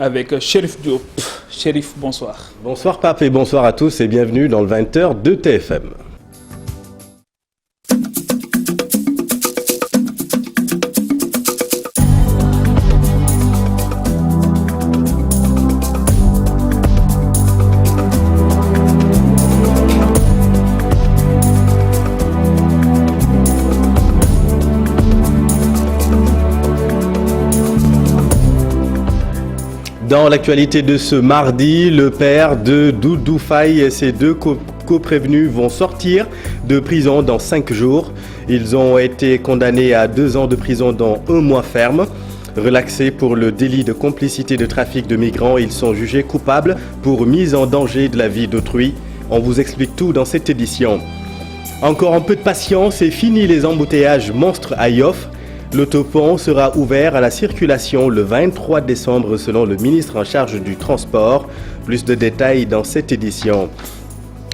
Avec Chérif Diop. Chérif, bonsoir. Bonsoir Pape et bonsoir à tous et bienvenue dans le 20h de TFM. Dans l'actualité de ce mardi, le père de Doudou Faye et ses deux co-prévenus vont sortir de prison dans 5 jours. Ils ont été condamnés à 2 ans de prison dont 1 mois ferme. Relaxés pour le délit de complicité de trafic de migrants, ils sont jugés coupables pour mise en danger de la vie d'autrui. On vous explique tout dans cette édition. Encore un peu de patience et fini les embouteillages monstres à Yoff. L'autopont sera ouvert à la circulation le 23 décembre selon le ministre en charge du transport. Plus de détails dans cette édition.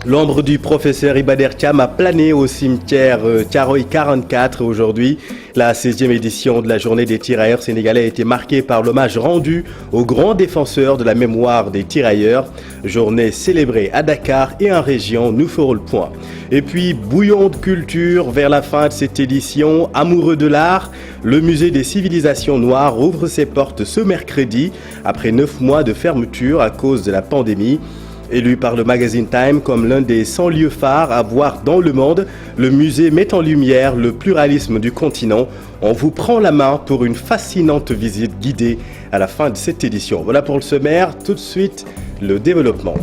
L'ombre du professeur Ibader Thiam a plané au cimetière Thiaroye 44 aujourd'hui. La 16e édition de la journée des tirailleurs sénégalais a été marquée par l'hommage rendu aux grands défenseurs de la mémoire des tirailleurs. Journée célébrée à Dakar et en région, nous ferons le point. Et puis, bouillon de culture vers la fin de cette édition. Amoureux de l'art, le musée des civilisations noires ouvre ses portes ce mercredi après 9 mois de fermeture à cause de la pandémie. Élu par le magazine Time comme l'un des 100 lieux phares à voir dans le monde, le musée met en lumière le pluralisme du continent. On vous prend la main pour une fascinante visite guidée à la fin de cette édition. Voilà pour le sommaire, tout de suite le développement.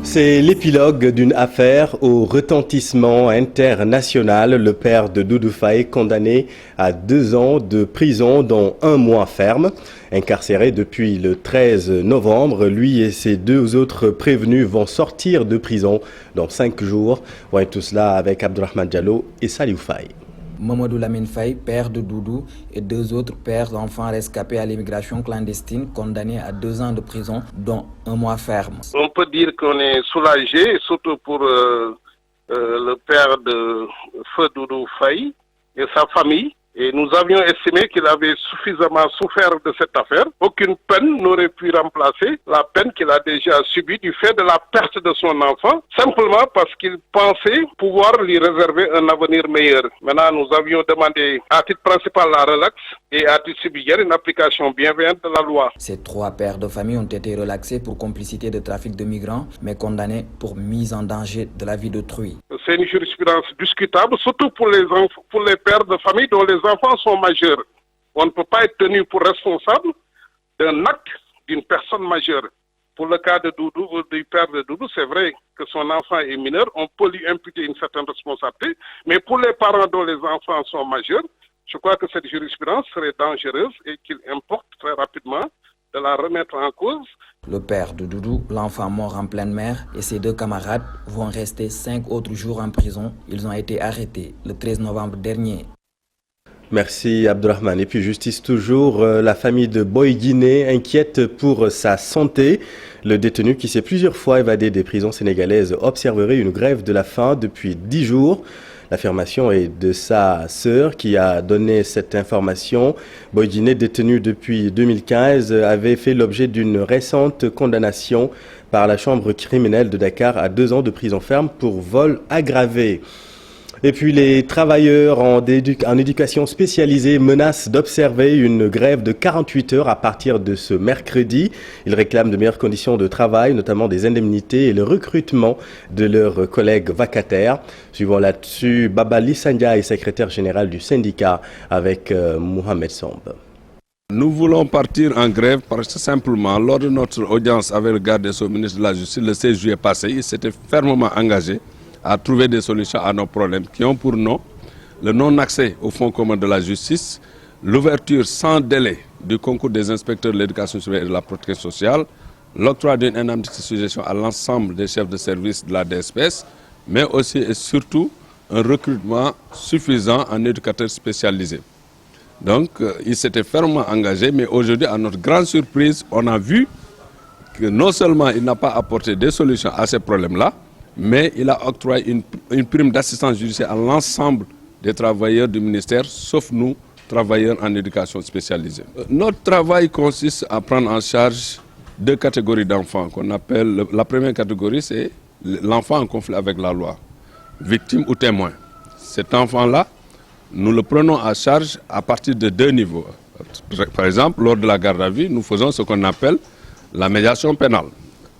C'est l'épilogue d'une affaire au retentissement international. Le père de Doudou Faye condamné à 2 ans de prison dont 1 mois ferme. Incarcéré depuis le 13 novembre, lui et ses 2 autres prévenus vont sortir de prison dans 5 jours. Voyez tout cela avec Abdourahmane Diallo et Saliou Faye. Mamadou Lamine Faye, père de Doudou, et 2 autres pères d'enfants rescapés à l'immigration clandestine condamnés à 2 ans de prison, dont 1 mois ferme. On peut dire qu'on est soulagé, surtout pour le père de feu Doudou Faye et sa famille. Et nous avions estimé qu'il avait suffisamment souffert de cette affaire. Aucune peine n'aurait pu remplacer la peine qu'il a déjà subie du fait de la perte de son enfant, simplement parce qu'il pensait pouvoir lui réserver un avenir meilleur. Maintenant, nous avions demandé à titre principal la relaxe et à titre subsidiaire une application bienveillante de la loi. Ces 3 pères de famille ont été relaxés pour complicité de trafic de migrants, mais condamnés pour mise en danger de la vie d'autrui. C'est une jurisprudence discutable, surtout pour les pères de famille dont les enfants sont majeurs. On ne peut pas être tenu pour responsable d'un acte d'une personne majeure. Pour le cas de Doudou, du père de Doudou, c'est vrai que son enfant est mineur, on peut lui imputer une certaine responsabilité, mais pour les parents dont les enfants sont majeurs, je crois que cette jurisprudence serait dangereuse et qu'il importe très rapidement de la remettre en cause. Le père de Doudou, l'enfant mort en pleine mer, et ses 2 camarades vont rester 5 autres jours en prison. Ils ont été arrêtés le 13 novembre dernier. Merci Abdourahmane. Et puis justice toujours, la famille de Boy Guinée inquiète pour sa santé. Le détenu qui s'est plusieurs fois évadé des prisons sénégalaises observerait une grève de la faim depuis 10 jours. L'affirmation est de sa sœur qui a donné cette information. Boy Guinée, détenu depuis 2015, avait fait l'objet d'une récente condamnation par la chambre criminelle de Dakar à 2 ans de prison ferme pour vol aggravé. Et puis les travailleurs en éducation spécialisée menacent d'observer une grève de 48 heures à partir de ce mercredi. Ils réclament de meilleures conditions de travail, notamment des indemnités et le recrutement de leurs collègues vacataires. Suivant là-dessus, Baba Lissandia est secrétaire général du syndicat avec Mohamed Somb. Nous voulons partir en grève parce que simplement, lors de notre audience avec le garde des Sceaux, ministre de la Justice, le 16 juillet passé, il s'était fermement engagé à trouver des solutions à nos problèmes qui ont pour nom le non-accès au fonds commun de la justice, l'ouverture sans délai du concours des inspecteurs de l'éducation supérieure et de la protection sociale, l'octroi d'une indemnité de suggestion à l'ensemble des chefs de service de la DSPS, mais aussi et surtout un recrutement suffisant en éducateurs spécialisés. Donc, il s'était fermement engagé, mais aujourd'hui, à notre grande surprise, on a vu que non seulement il n'a pas apporté des solutions à ces problèmes-là, mais il a octroyé une prime d'assistance judiciaire à l'ensemble des travailleurs du ministère, sauf nous, travailleurs en éducation spécialisée. Notre travail consiste à prendre en charge deux catégories d'enfants qu'on appelle, la première catégorie, c'est l'enfant en conflit avec la loi, victime ou témoin. Cet enfant-là, nous le prenons à charge à partir de deux niveaux. Par exemple, lors de la garde à vue, nous faisons ce qu'on appelle la médiation pénale.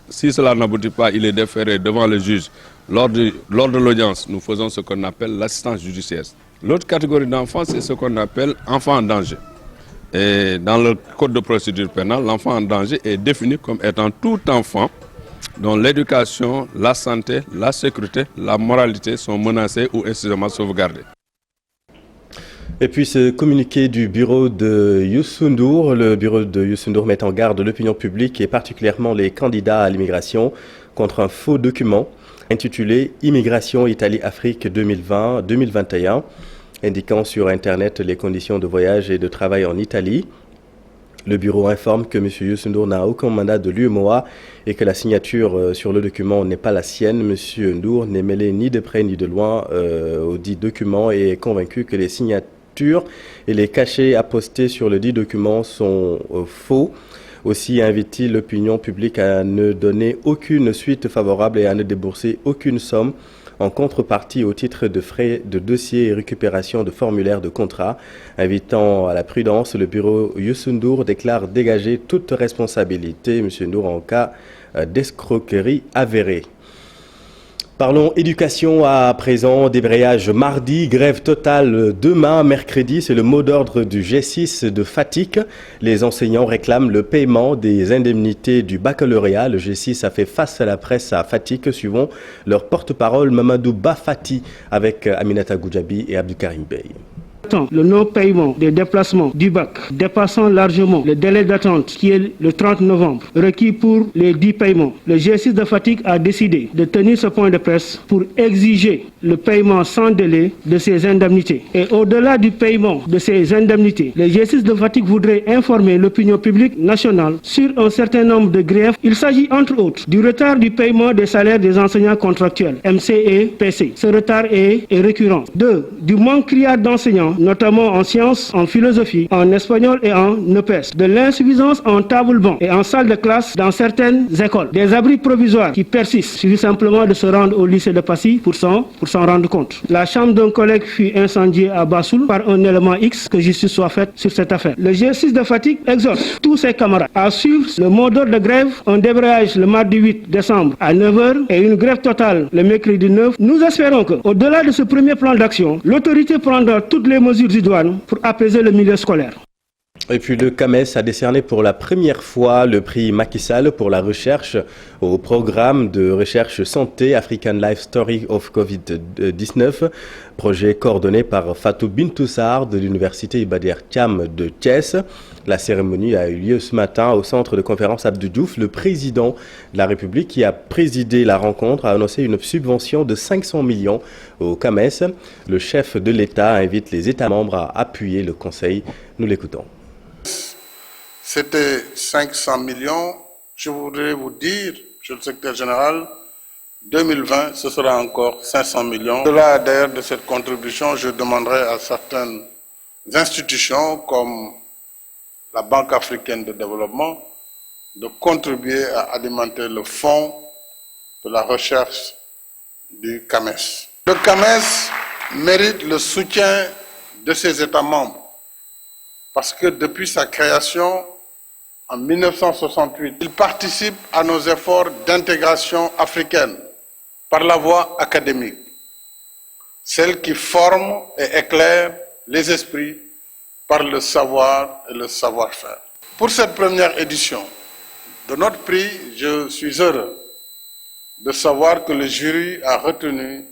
Si cela n'aboutit pas, il est déféré devant le juge. Lors de l'audience, nous faisons ce qu'on appelle l'assistance judiciaire. L'autre catégorie d'enfants, c'est ce qu'on appelle enfant en danger. Et dans le code de procédure pénale, l'enfant en danger est défini comme étant tout enfant dont l'éducation, la santé, la sécurité, la moralité sont menacées ou exclusivement sauvegardées. Et puis ce communiqué du bureau de Youssou N'Dour, le bureau de Youssou N'Dour met en garde l'opinion publique et particulièrement les candidats à l'immigration contre un faux document intitulé « Immigration Italie-Afrique 2020-2021 », indiquant sur Internet les conditions de voyage et de travail en Italie. Le bureau informe que M. Youssou N'Dour n'a aucun mandat de l'UEMOA et que la signature sur le document n'est pas la sienne. M. N'Dour n'est mêlé ni de près ni de loin au dit document et est convaincu que les signatures et les cachets appostés sur le dit document sont faux. Aussi invite-t-il l'opinion publique à ne donner aucune suite favorable et à ne débourser aucune somme en contrepartie au titre de frais de dossier et récupération de formulaires de contrat. Invitant à la prudence, le bureau Youssou N'Dour déclare dégager toute responsabilité, M. N'Dour, en cas d'escroquerie avérée. Parlons éducation à présent, débrayage mardi, grève totale demain, mercredi, c'est le mot d'ordre du G6 de Fatick. Les enseignants réclament le paiement des indemnités du baccalauréat. Le G6 a fait face à la presse à Fatick, suivant leur porte-parole Mamadou Bafati avec Aminata Goudiaby et Abdoukarim Bey. Le non-paiement des déplacements du bac dépassant largement le délai d'attente qui est le 30 novembre requis pour les 10 paiements. Le G6 de Fatick a décidé de tenir ce point de presse pour exiger le paiement sans délai de ces indemnités. Et au-delà du paiement de ces indemnités, le G6 de Fatick voudrait informer l'opinion publique nationale sur un certain nombre de griefs. Il s'agit entre autres du retard du paiement des salaires des enseignants contractuels, MC et PC. Ce retard est récurrent. 2. Du manque criard d'enseignants, notamment en sciences, en philosophie, en espagnol et en EPS, de l'insuffisance en table-banc et en salle de classe dans certaines écoles, des abris provisoires qui persistent. Il suffit simplement de se rendre au lycée de Passy pour s'en rendre compte. La chambre d'un collègue fut incendiée à Bassoul par un élément X, que justice soit faite sur cette affaire. Le G6 de Fatick exhorte tous ses camarades à suivre le mot d'ordre de grève, un débrayage le mardi 8 décembre à 9h et une grève totale le mercredi 9. Nous espérons que, au-delà de ce premier plan d'action, l'autorité prendra toutes les mesures idoines pour apaiser le milieu scolaire. Et puis le CAMES a décerné pour la première fois le prix Macky Sall pour la recherche au programme de recherche santé African Life Story of Covid-19, projet coordonné par Fatou Bintou Sarr de l'université Iba Der Thiam de Thiès. La cérémonie a eu lieu ce matin au centre de conférence Abdou Diouf. Le président de la République qui a présidé la rencontre a annoncé une subvention de 500 millions au CAMES. Le chef de l'État invite les États membres à appuyer le Conseil. Nous l'écoutons. C'était 500 millions. Je voudrais vous dire, monsieur le secrétaire général, 2020, ce sera encore 500 millions. Au-delà d'ailleurs de cette contribution, je demanderai à certaines institutions comme la Banque africaine de développement de contribuer à alimenter le fonds de la recherche du CAMES. Le CAMES mérite le soutien de ses États membres parce que depuis sa création en 1968, il participe à nos efforts d'intégration africaine par la voie académique, celle qui forme et éclaire les esprits par le savoir et le savoir-faire. Pour cette première édition de notre prix, je suis heureux de savoir que le jury a retenu.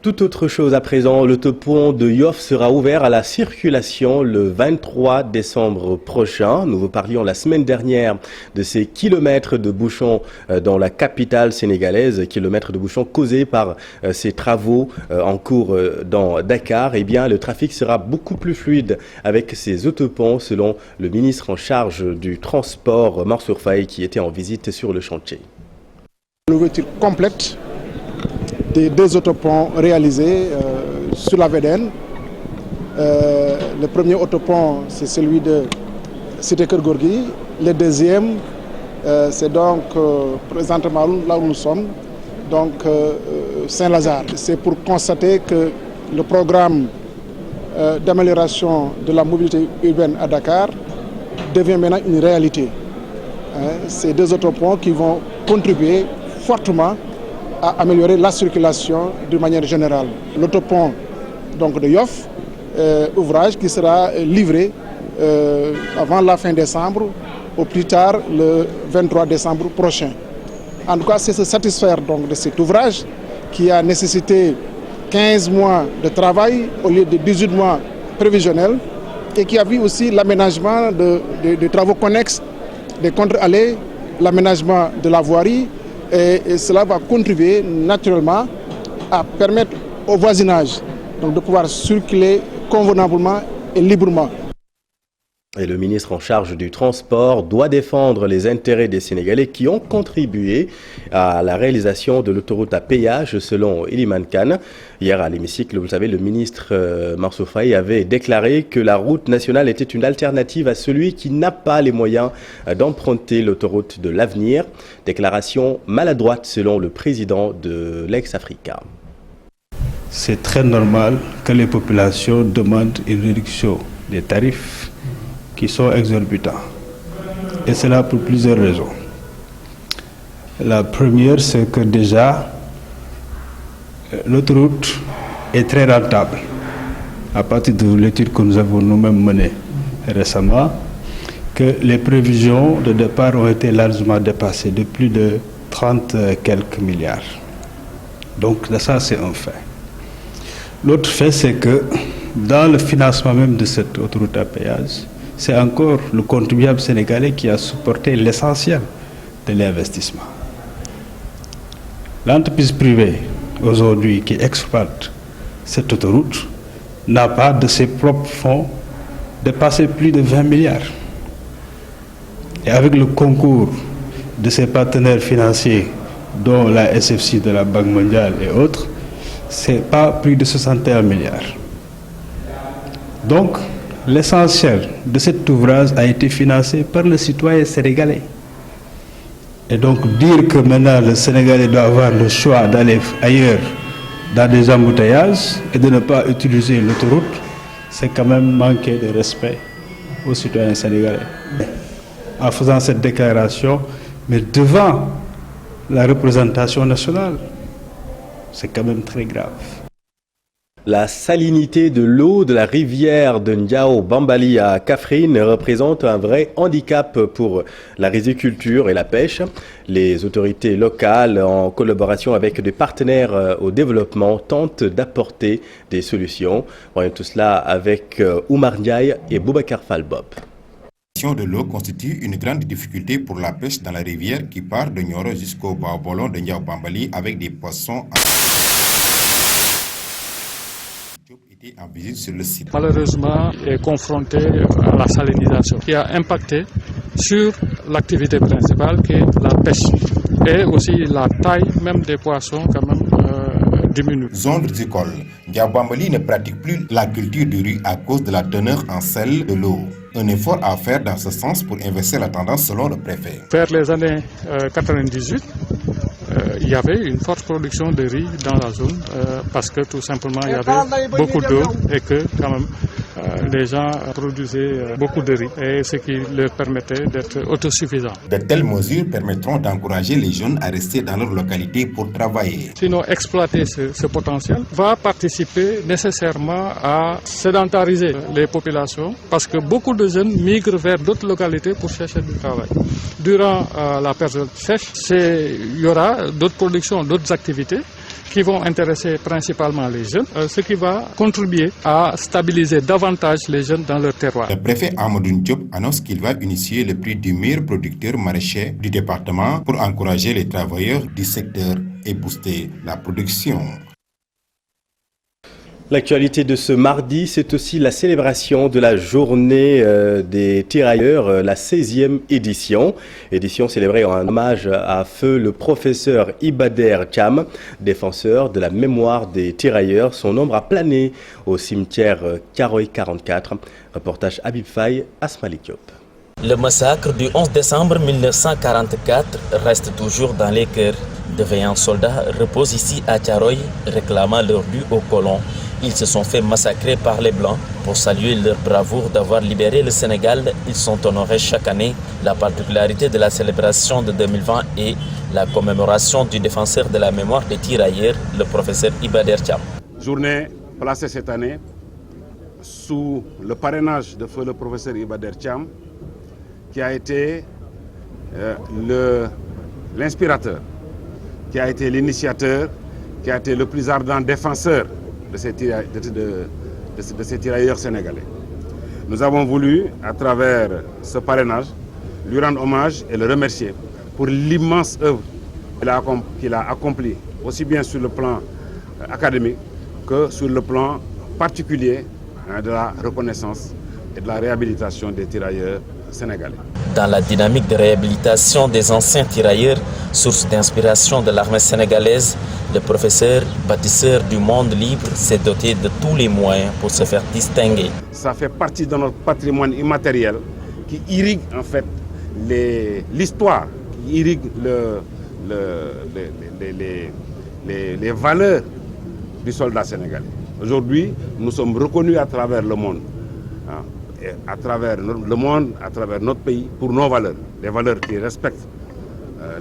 Toute autre chose à présent, l'autopont de Yoff sera ouvert à la circulation le 23 décembre prochain. Nous vous parlions la semaine dernière de ces kilomètres de bouchons dans la capitale sénégalaise, kilomètres de bouchons causés par ces travaux en cours dans Dakar. Eh bien, le trafic sera beaucoup plus fluide avec ces autoponts, selon le ministre en charge du transport, Mansour Faye, qui était en visite sur le chantier. L'ouverture complète des 2 autoponts réalisés sur la VDN. Le premier autopont, c'est celui de Cité Keur Gorgui. Le deuxième, c'est donc présentement là où nous sommes, donc Saint-Lazare. C'est pour constater que le programme d'amélioration de la mobilité urbaine à Dakar devient maintenant une réalité. Ces 2 autoponts qui vont contribuer fortement à améliorer la circulation de manière générale. L'autopont donc de Yoff, ouvrage qui sera livré avant la fin décembre, au plus tard le 23 décembre prochain. En tout cas, c'est se satisfaire donc de cet ouvrage qui a nécessité 15 mois de travail au lieu de 18 mois prévisionnels et qui a vu aussi l'aménagement de travaux connexes, des contre-allées, l'aménagement de la voirie. Et cela va contribuer naturellement à permettre au voisinage donc de pouvoir circuler convenablement et librement. Et le ministre en charge du transport doit défendre les intérêts des Sénégalais qui ont contribué à la réalisation de l'autoroute à péage selon Iliman Khan. Hier à l'hémicycle, vous savez, le ministre Mansour Faye avait déclaré que la route nationale était une alternative à celui qui n'a pas les moyens d'emprunter l'autoroute de l'avenir. Déclaration maladroite selon le président de l'ex-Africa. C'est très normal que les populations demandent une réduction des tarifs qui sont exorbitants. Et cela pour plusieurs raisons. La première, c'est que déjà, l'autoroute est très rentable. À partir de l'étude que nous avons nous-mêmes menée récemment, que les prévisions de départ ont été largement dépassées de plus de 30 quelques milliards. Donc ça, c'est un fait. L'autre fait, c'est que dans le financement même de cette autoroute à péage, c'est encore le contribuable sénégalais qui a supporté l'essentiel de l'investissement. L'entreprise privée, aujourd'hui, qui exploite cette autoroute, n'a pas de ses propres fonds dépassé plus de 20 milliards. Et avec le concours de ses partenaires financiers, dont la SFC de la Banque mondiale et autres, c'est pas plus de 61 milliards. Donc, l'essentiel de cet ouvrage a été financé par le citoyen sénégalais. Et donc dire que maintenant le Sénégalais doit avoir le choix d'aller ailleurs dans des embouteillages et de ne pas utiliser l'autoroute, c'est quand même manquer de respect aux citoyens sénégalais. En faisant cette déclaration, mais devant la représentation nationale, c'est quand même très grave. La salinité de l'eau de la rivière de Ndiao Bambali à Kaffrine représente un vrai handicap pour la riziculture et la pêche. Les autorités locales, en collaboration avec des partenaires au développement, tentent d'apporter des solutions. Voyons tout cela avec Oumar Ndiaye et Boubacar Falbob. La question de l'eau constitue une grande difficulté pour la pêche dans la rivière qui part de Nioro jusqu'au Baobolon de Ndiao Bambali avec des poissons en visite sur le site. Malheureusement, est confronté à la salinisation qui a impacté sur l'activité principale qui est la pêche et aussi la taille même des poissons quand même diminue. Zone rizicole. Ndiao Bambali ne pratique plus la culture du riz à cause de la teneur en sel de l'eau. Un effort à faire dans ce sens pour inverser la tendance selon le préfet. Vers les années 98, il y avait une forte production de riz dans la zone parce que tout simplement il y avait beaucoup d'eau et que quand même les gens produisaient beaucoup de riz et ce qui leur permettait d'être autosuffisants. De telles mesures permettront d'encourager les jeunes à rester dans leur localité pour travailler. Sinon, exploiter ce potentiel va participer nécessairement à sédentariser les populations parce que beaucoup de jeunes migrent vers d'autres localités pour chercher du travail. Durant la période sèche, il y aura d'autres productions, d'autres activités qui vont intéresser principalement les jeunes, ce qui va contribuer à stabiliser davantage les jeunes dans leur terroir. Le préfet Amadou Diop annonce qu'il va initier le prix du meilleur producteur maraîcher du département pour encourager les travailleurs du secteur et booster la production. L'actualité de ce mardi, c'est aussi la célébration de la journée des tirailleurs, la 16e édition. Édition célébrée en hommage à feu le professeur Ibader Thiam, défenseur de la mémoire des tirailleurs. Son ombre a plané au cimetière Thiaroye 44. Reportage Habib Faye, Asmalik Diop. Le massacre du 11 décembre 1944 reste toujours dans les cœurs. De vaillants soldats reposent ici à Thiaroye, réclamant leur dû aux colons. Ils se sont fait massacrer par les Blancs. Pour saluer leur bravoure d'avoir libéré le Sénégal, ils sont honorés chaque année. La particularité de la célébration de 2020 est la commémoration du défenseur de la mémoire des tirailleurs, le professeur Ibader Thiam. Journée placée cette année sous le parrainage de feu le professeur Ibader Thiam, qui a été l'inspirateur, qui a été l'initiateur, qui a été le plus ardent défenseur de ces tirailleurs sénégalais. Nous avons voulu, à travers ce parrainage, lui rendre hommage et le remercier pour l'immense œuvre qu'il a accomplie, aussi bien sur le plan académique que sur le plan particulier de la reconnaissance et de la réhabilitation des tirailleurs sénégalais. Dans la dynamique de réhabilitation des anciens tirailleurs, source d'inspiration de l'armée sénégalaise, le professeur, bâtisseur du monde libre, s'est doté de tous les moyens pour se faire distinguer. Ça fait partie de notre patrimoine immatériel qui irrigue en fait l'histoire, qui irrigue les valeurs du soldat sénégalais. Aujourd'hui, nous sommes reconnus à travers le monde. Et à travers le monde, à travers notre pays, pour nos valeurs. Des valeurs qui respectent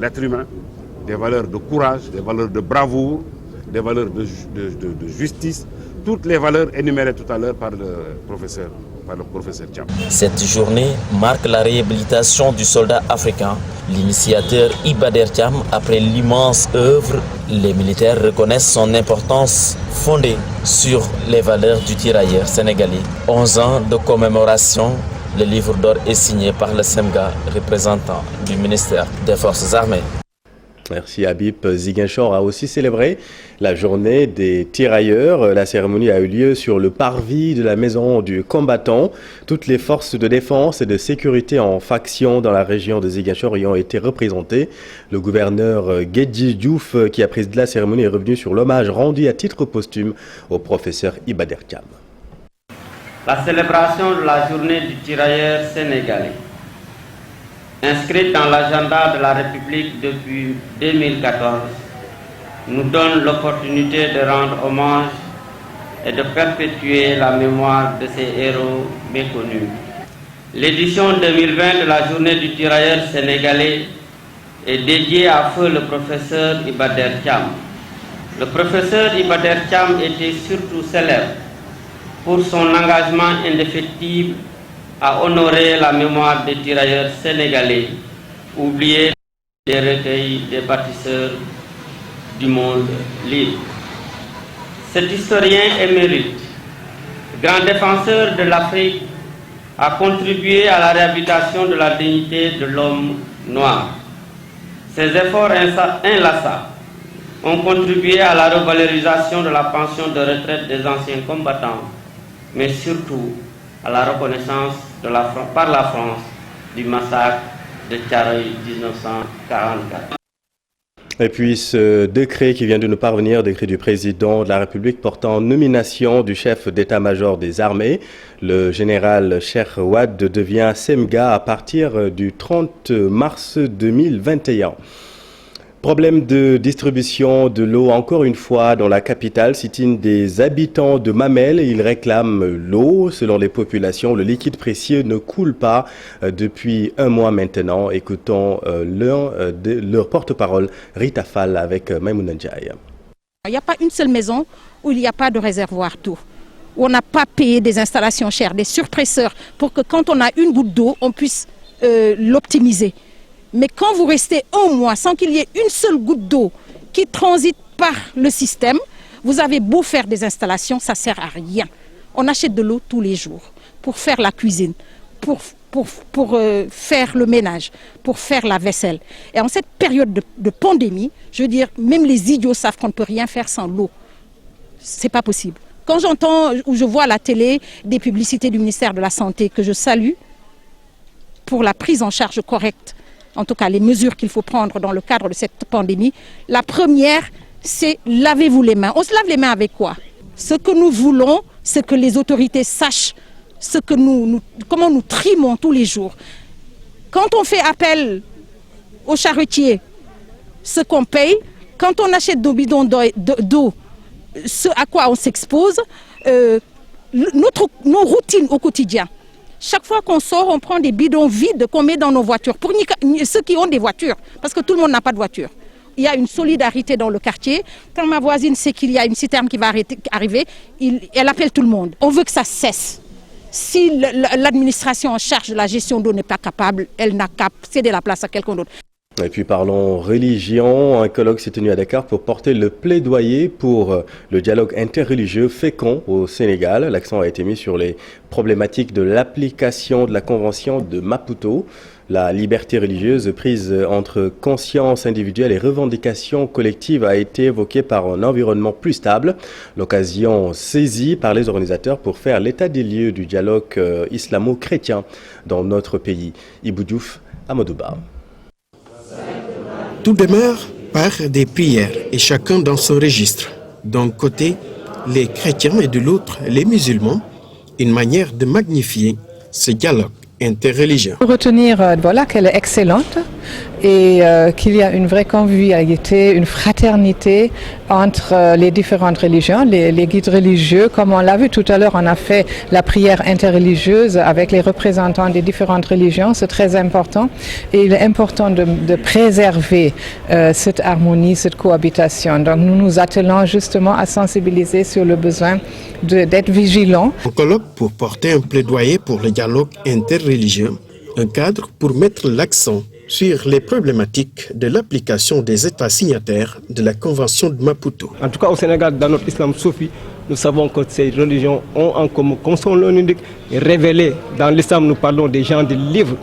l'être humain, des valeurs de courage, des valeurs de bravoure, des valeurs de justice, toutes les valeurs énumérées tout à l'heure par le professeur Thiam. Cette journée marque la réhabilitation du soldat africain. L'initiateur Ibader Thiam, après l'immense œuvre, les militaires reconnaissent son importance fondée sur les valeurs du tirailleur sénégalais. 11 ans de commémoration, le livre d'or est signé par le SEMGA, représentant du ministère des Forces armées. Merci Habib. Ziguinchor a aussi célébré la journée des tirailleurs. La cérémonie a eu lieu sur le parvis de la maison du combattant. Toutes les forces de défense et de sécurité en faction dans la région de Ziguinchor y ont été représentées. Le gouverneur Guedji Diouf, qui a présidé la cérémonie, est revenu sur l'hommage rendu à titre posthume au professeur Ibader Thiam. La célébration de la journée du tirailleur sénégalais, inscrite dans l'agenda de la République depuis 2014, nous donne l'opportunité de rendre hommage et de perpétuer la mémoire de ces héros méconnus. L'édition 2020 de la journée du tirailleur sénégalais est dédiée à feu le professeur Ibader Thiam. Le professeur Ibader Thiam était surtout célèbre pour son engagement indéfectible à honorer la mémoire des tirailleurs sénégalais, oubliés des recueils des bâtisseurs du monde libre. Cet historien émérite, grand défenseur de l'Afrique, a contribué à la réhabilitation de la dignité de l'homme noir. Ses efforts inlassables ont contribué à la revalorisation de la pension de retraite des anciens combattants, mais surtout à la reconnaissance par la France du massacre de Thiaroye 1944. Et puis ce décret qui vient de nous parvenir, décret du président de la République portant nomination du chef d'état-major des armées, le général Cheikh Wade devient SEMGA à partir du 30 mars 2021. Problème de distribution de l'eau encore une fois dans la capitale, sit-in des habitants de Mamel. Ils réclament l'eau. Selon les populations, le liquide précieux ne coule pas depuis un mois maintenant. Écoutons leur porte-parole, Rita Fall, avec Maïmouna Ndiaye. Il n'y a pas une seule maison où il n'y a pas de réservoir d'eau. On n'a pas payé des installations chères, des surpresseurs, pour que quand on a une goutte d'eau, on puisse l'optimiser. Mais quand vous restez un mois sans qu'il y ait une seule goutte d'eau qui transite par le système. Vous avez beau faire des installations, ça ne sert à rien. On achète de l'eau tous les jours pour faire la cuisine, pour faire le ménage, pour faire la vaisselle. Et en cette période de pandémie, je veux dire, même les idiots savent qu'on ne peut rien faire sans l'eau. C'est pas possible. Quand j'entends ou je vois à la télé des publicités du ministère de la Santé que je salue pour la prise en charge correcte, en tout cas les mesures qu'il faut prendre dans le cadre de cette pandémie, la première, c'est lavez-vous les mains. On se lave les mains avec quoi? Ce que nous voulons, c'est que les autorités sachent comment nous trimons tous les jours. Quand on fait appel aux charretiers, ce qu'on paye, quand on achète nos bidons d'eau, ce à quoi on s'expose, nos routines au quotidien. Chaque fois qu'on sort, on prend des bidons vides qu'on met dans nos voitures. Pour ceux qui ont des voitures, parce que tout le monde n'a pas de voiture. Il y a une solidarité dans le quartier. Quand ma voisine sait qu'il y a une citerne qui va arriver, elle appelle tout le monde. On veut que ça cesse. Si l'administration en charge de la gestion d'eau n'est pas capable, elle n'a qu'à céder la place à quelqu'un d'autre. Et puis parlons religion. Un colloque s'est tenu à Dakar pour porter le plaidoyer pour le dialogue interreligieux fécond au Sénégal. L'accent a été mis sur les problématiques de l'application de la Convention de Maputo. La liberté religieuse prise entre conscience individuelle et revendications collectives a été évoquée par un environnement plus stable. L'occasion saisie par les organisateurs pour faire l'état des lieux du dialogue islamo-chrétien dans notre pays. Ibou Diouf, Amadouba. Tout demeure par des prières et chacun dans son registre. D'un côté, les chrétiens et de l'autre, les musulmans. Une manière de magnifier ce dialogue interreligieux. Retenir qu'elle est excellente et qu'il y a une vraie convivialité, une fraternité entre les différentes religions, les guides religieux. Comme on l'a vu tout à l'heure, on a fait la prière interreligieuse avec les représentants des différentes religions. C'est très important et il est important de préserver cette harmonie, cette cohabitation. Donc nous nous attelons justement à sensibiliser sur le besoin d'être vigilants. Un colloque pour porter un plaidoyer pour le dialogue interreligieux, un cadre pour mettre l'accent sur les problématiques de l'application des États signataires de la Convention de Maputo. En tout cas au Sénégal, dans notre islam soufi, nous savons que ces religions ont en commun, comme son nom l'indique, révélé. Dans l'islam, nous parlons des gens des livres.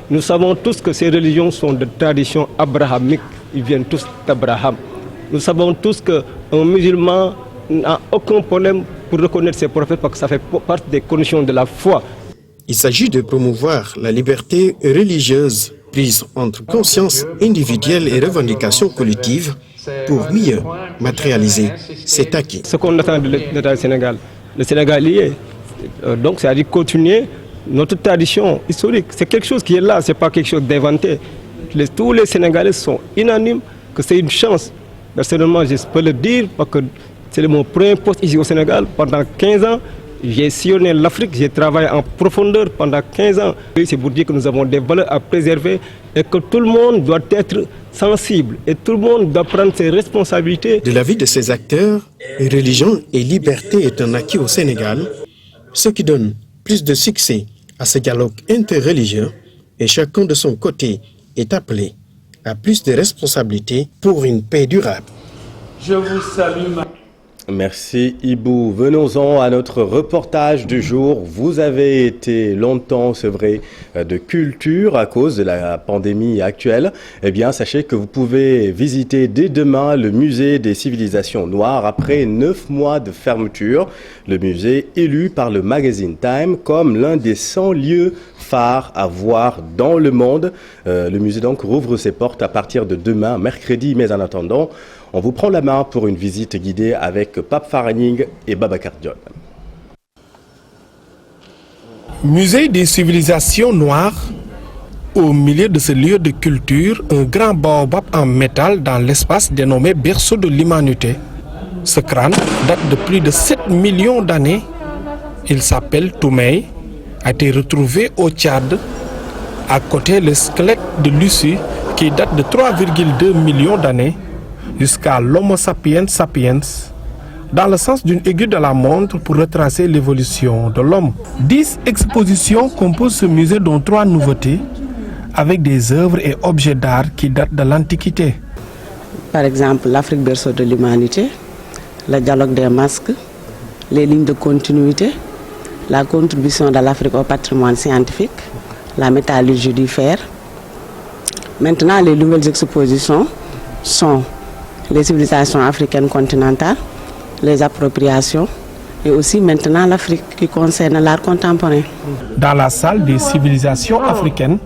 Nous savons tous que ces religions sont de tradition abrahamique, ils viennent tous d'Abraham. Nous savons tous qu'un musulman n'a aucun problème pour reconnaître ses prophètes parce que ça fait partie des conditions de la foi. Il s'agit de promouvoir la liberté religieuse prise entre conscience individuelle et revendications collectives pour mieux matérialiser cet acquis. Ce qu'on attend de l'État du Sénégal, le Sénégal y est. Donc c'est-à-dire continuer notre tradition historique. C'est quelque chose qui est là, ce n'est pas quelque chose d'inventé. Tous les Sénégalais sont unanimes que c'est une chance. Personnellement, je peux le dire parce que c'est mon premier poste ici au Sénégal pendant 15 ans. J'ai sillonné l'Afrique, j'ai travaillé en profondeur pendant 15 ans. C'est pour dire que nous avons des valeurs à préserver et que tout le monde doit être sensible et tout le monde doit prendre ses responsabilités. De l'avis de ces acteurs, religion et liberté est un acquis au Sénégal, ce qui donne plus de succès à ce dialogue interreligieux et chacun de son côté est appelé à plus de responsabilités pour une paix durable. Je vous salue. Merci Ibou. Venons-en à notre reportage du jour. Vous avez été longtemps sevré de culture à cause de la pandémie actuelle. Eh bien, sachez que vous pouvez visiter dès demain le musée des civilisations noires après 9 mois de fermeture. Le musée élu par le magazine Time comme l'un des 100 lieux phares à voir dans le monde. Le musée donc rouvre ses portes à partir de demain, mercredi, mais en attendant, on vous prend la main pour une visite guidée avec Pape Faraning et Babacar Dione. Musée des civilisations noires. Au milieu de ce lieu de culture, un grand baobab en métal dans l'espace dénommé berceau de l'humanité. Ce crâne date de plus de 7 millions d'années. Il s'appelle Toumeï, a été retrouvé au Tchad. À côté, le squelette de Lucie qui date de 3,2 millions d'années. Jusqu'à l'Homo sapiens sapiens, dans le sens d'une aiguille de la montre pour retracer l'évolution de l'homme. 10 expositions composent ce musée, dont 3 nouveautés, avec des œuvres et objets d'art qui datent de l'Antiquité. par exemple l'Afrique berceau de l'humanité, le dialogue des masques, les lignes de continuité, la contribution de l'Afrique au patrimoine scientifique, la métallurgie du fer. Maintenant, les nouvelles expositions sont les civilisations africaines continentales, les appropriations et aussi maintenant l'Afrique qui concerne l'art contemporain. Dans la salle des civilisations africaines,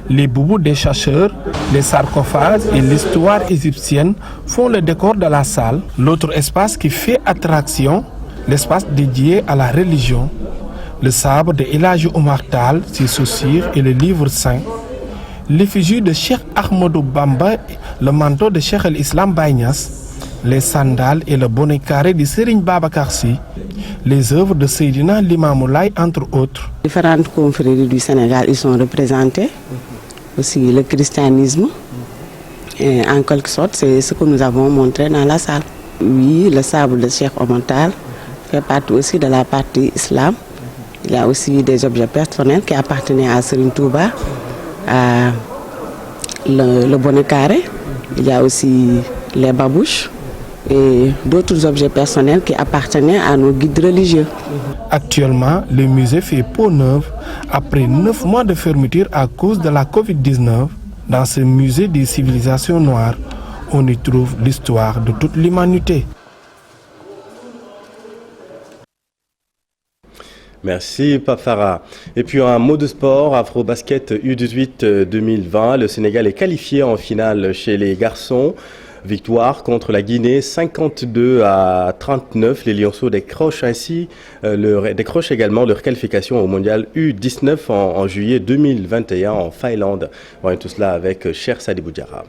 les boubous des chercheurs, les sarcophages et l'histoire égyptienne font le décor de la salle. L'autre espace qui fait attraction, l'espace dédié à la religion, le sabre de El Hadji Omar Tall, ses chaussures et le livre saint, l'effigie de Cheikh Ahmadou Bamba, le manteau de Cheikh el-Islam Baye Niasse, les sandales et le bonnet carré de Serigne Babacar Sy, les œuvres de Seydina Limamou Laye, entre autres. Différentes confréries du Sénégal y sont représentées, aussi le christianisme, et en quelque sorte c'est ce que nous avons montré dans la salle. Oui, le sabre de Cheikh Omar Tall fait partie aussi de la partie islam. Il y a aussi des objets personnels qui appartenaient à Serigne Touba, le bonnet carré, il y a aussi les babouches et d'autres objets personnels qui appartenaient à nos guides religieux. Actuellement, le musée fait peau neuve après 9 mois de fermeture à cause de la Covid-19. Dans ce musée des civilisations noires, on y trouve l'histoire de toute l'humanité. Merci Pafara. Et puis un mot de sport, Afrobasket U18 2020. Le Sénégal est qualifié en finale chez les garçons. Victoire contre la Guinée 52-39. Les Lionceaux décrochent également leur qualification au mondial U19 en juillet 2021 en Finlande. On voit tout cela avec Cher Sadibou Diarra.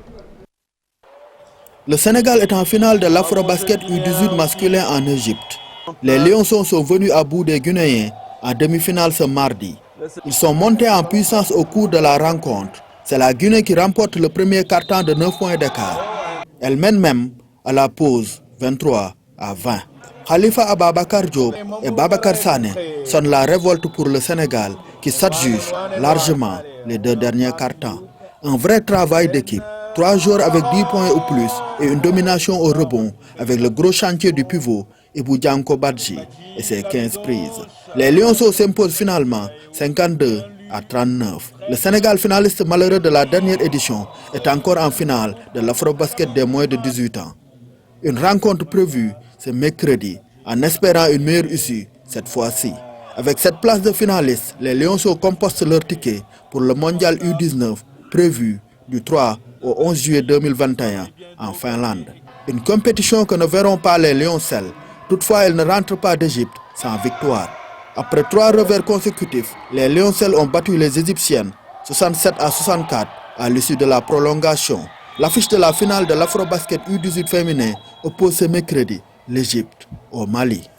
Le Sénégal est en finale de l'Afrobasket U18 masculin en Égypte. Les Lionceaux sont venus à bout des Guinéens en demi-finale ce mardi. Ils sont montés en puissance au cours de la rencontre. C'est la Guinée qui remporte le premier quart-temps de 9 points d'écart. Elle mène même à la pause 23-20. Khalifa Ababakar Diop et Babacar Sané sonnent la révolte pour le Sénégal qui s'adjuge largement les 2 derniers quart-temps. Un vrai travail d'équipe. 3 joueurs avec 10 points ou plus et une domination au rebond avec le gros chantier du pivot Ibou Dianko Badji et ses 15 prises. Les Lionceaux s'imposent finalement 52-39. Le Sénégal, finaliste malheureux de la dernière édition, est encore en finale de l'Afrobasket des moins de 18 ans. Une rencontre prévue ce mercredi en espérant une meilleure issue cette fois-ci. Avec cette place de finaliste, les Lionceaux compostent leur ticket pour le mondial U19 prévu du 3 au 11 juillet 2021 en Finlande. Une compétition que ne verront pas les Lioncelles. Toutefois, elles ne rentrent pas d'Égypte sans victoire. Après 3 revers consécutifs, les Lioncelles ont battu les Égyptiennes 67-64 à l'issue de la prolongation. L'affiche de la finale de l'Afrobasket U18 féminin oppose ce mercredi l'Égypte au Mali.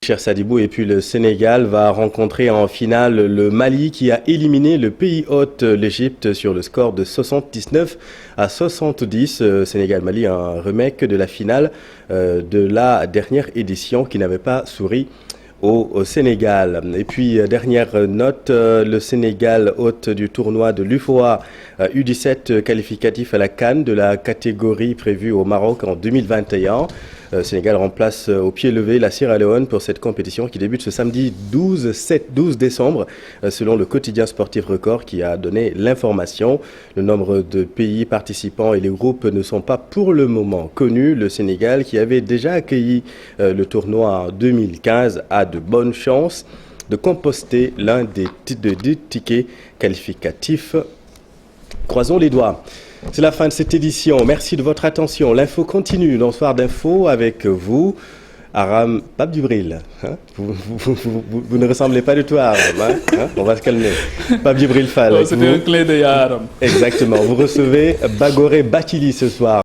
Cher Sadibou, et puis le Sénégal va rencontrer en finale le Mali qui a éliminé le pays hôte, l'Égypte, sur le score de 79-70. Sénégal-Mali, un remake de la finale de la dernière édition qui n'avait pas souri au Sénégal. Et puis, dernière note, le Sénégal, hôte du tournoi de l'UFOA U17 qualificatif à la CAN de la catégorie prévue au Maroc en 2021. Sénégal remplace au pied levé la Sierra Leone pour cette compétition qui débute ce samedi 12 décembre, selon le quotidien sportif Record qui a donné l'information. Le nombre de pays participants et les groupes ne sont pas pour le moment connus. Le Sénégal, qui avait déjà accueilli le tournoi en 2015, a de bonnes chances de composter l'un des tickets qualificatifs. Croisons les doigts. C'est la fin de cette édition. Merci de votre attention. L'info continue dans Soir d'Info avec vous, Aram Pape Djibril. Hein, vous ne ressemblez pas du tout à Aram. Hein, on va se calmer. Pape Djibril Fall. C'était un clé de Aram. Exactement. Vous recevez Bagoré Batili ce soir.